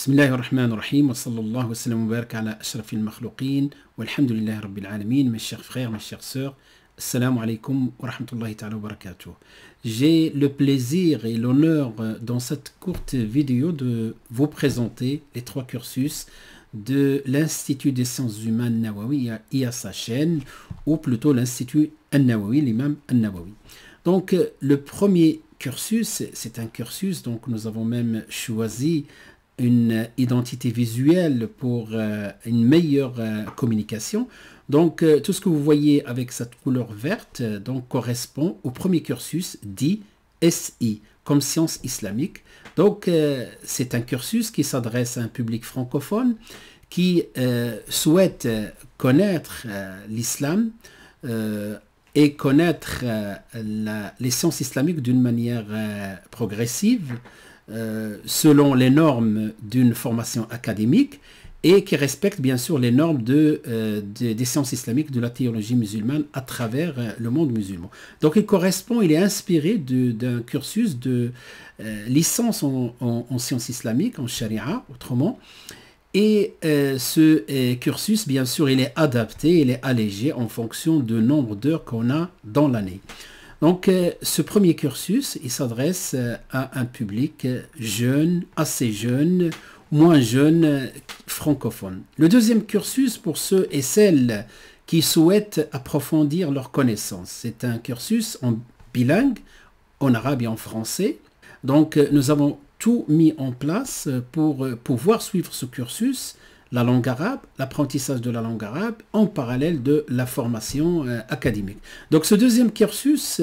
بسم الله الرحمن الرحيم وصلى الله وسلم وبارك على أشرف المخلوقين والحمد لله رب العالمين. Mes chers frères, mes chères sœurs, assalamu alaikum wa rahmatullahi ta'ala wa barakatuh. J'ai le plaisir et l'honneur dans cette courte vidéo de vous présenter les trois cursus de l'Institut des sciences humaines Nawawi et à sa chaîne, ou plutôt l'Institut An-Nawawi, l'imam An-Nawawi. Donc le premier cursus, c'est un cursus, donc nous avons même choisi une identité visuelle pour une meilleure communication. Donc tout ce que vous voyez avec cette couleur verte donc correspond au premier cursus dit SI comme science islamique. Donc c'est un cursus qui s'adresse à un public francophone qui souhaite connaître l'islam et connaître les sciences islamiques d'une manière progressive, selon les normes d'une formation académique et qui respecte bien sûr les normes des sciences islamiques, de la théologie musulmane à travers le monde musulman. Donc il est inspiré d'un cursus de licence en sciences islamiques, en charia autrement. Et ce cursus, bien sûr, il est adapté, il est allégé en fonction du nombre d'heures qu'on a dans l'année. Donc, ce premier cursus, il s'adresse à un public jeune, assez jeune, moins jeune, francophone. Le deuxième cursus, pour ceux et celles qui souhaitent approfondir leurs connaissances, c'est un cursus en bilingue, en arabe et en français. Donc, nous avons tout mis en place pour pouvoir suivre ce cursus, la langue arabe, l'apprentissage de la langue arabe en parallèle de la formation académique. Donc ce deuxième cursus,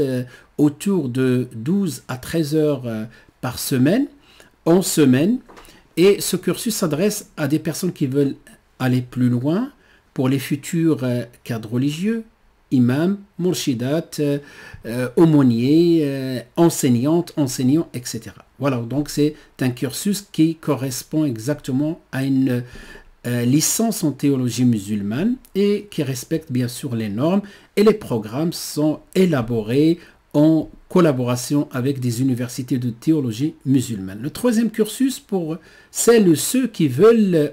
autour de 12 à 13 heures par semaine, en semaine, et ce cursus s'adresse à des personnes qui veulent aller plus loin pour les futurs cadres religieux, imams, morshidat, aumôniers, enseignantes, enseignants, etc. Voilà, donc c'est un cursus qui correspond exactement à une licence en théologie musulmane et qui respecte bien sûr les normes, et les programmes sont élaborés en collaboration avec des universités de théologie musulmane. Le troisième cursus, pour celles et ceux qui veulent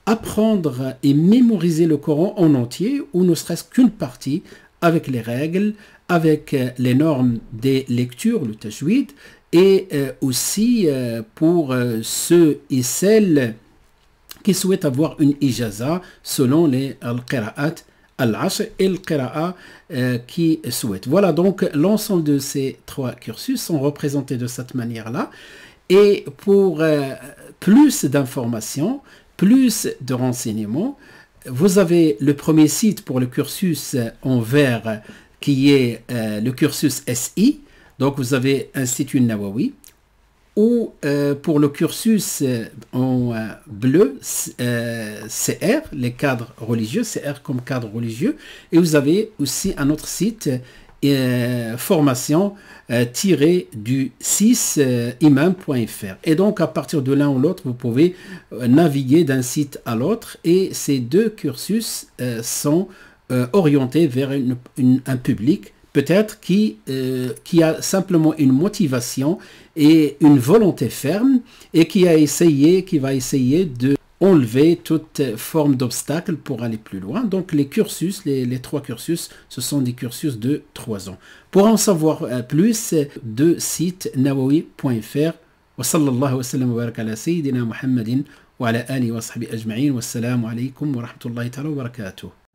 apprendre et mémoriser le Coran en entier, ou ne serait-ce qu'une partie, avec les règles, avec les normes des lectures, le tajwid, et aussi pour ceux et celles qui souhaitent avoir une ijaza selon les al-qira'at al-ashr et al-qira'a qui souhaitent. Voilà, donc l'ensemble de ces trois cursus sont représentés de cette manière-là. Et pour plus d'informations, plus de renseignements, vous avez le premier site pour le cursus en vert qui est le cursus SI. Donc vous avez Institut Nawawi, ou pour le cursus en bleu, CR, les cadres religieux, CR comme cadre religieux. Et vous avez aussi un autre site, formation du 6 imam.fr. Et donc à partir de l'un ou l'autre, vous pouvez naviguer d'un site à l'autre, et ces deux cursus sont orientés vers un public peut-être qui a simplement une motivation et une volonté ferme, et qui va essayer de enlever toute forme d'obstacle pour aller plus loin. Donc les cursus, les trois cursus, ce sont des cursus de 3 ans. Pour en savoir plus, de site nawawi.fr. Wa sallallahu wa sallam wa baraka ala sayyidina Muhammadin wa ala alihi wa sahbihi ajma'in. Wassalamu alaikum wa rahmatullahi ta'ala wa barakatuh.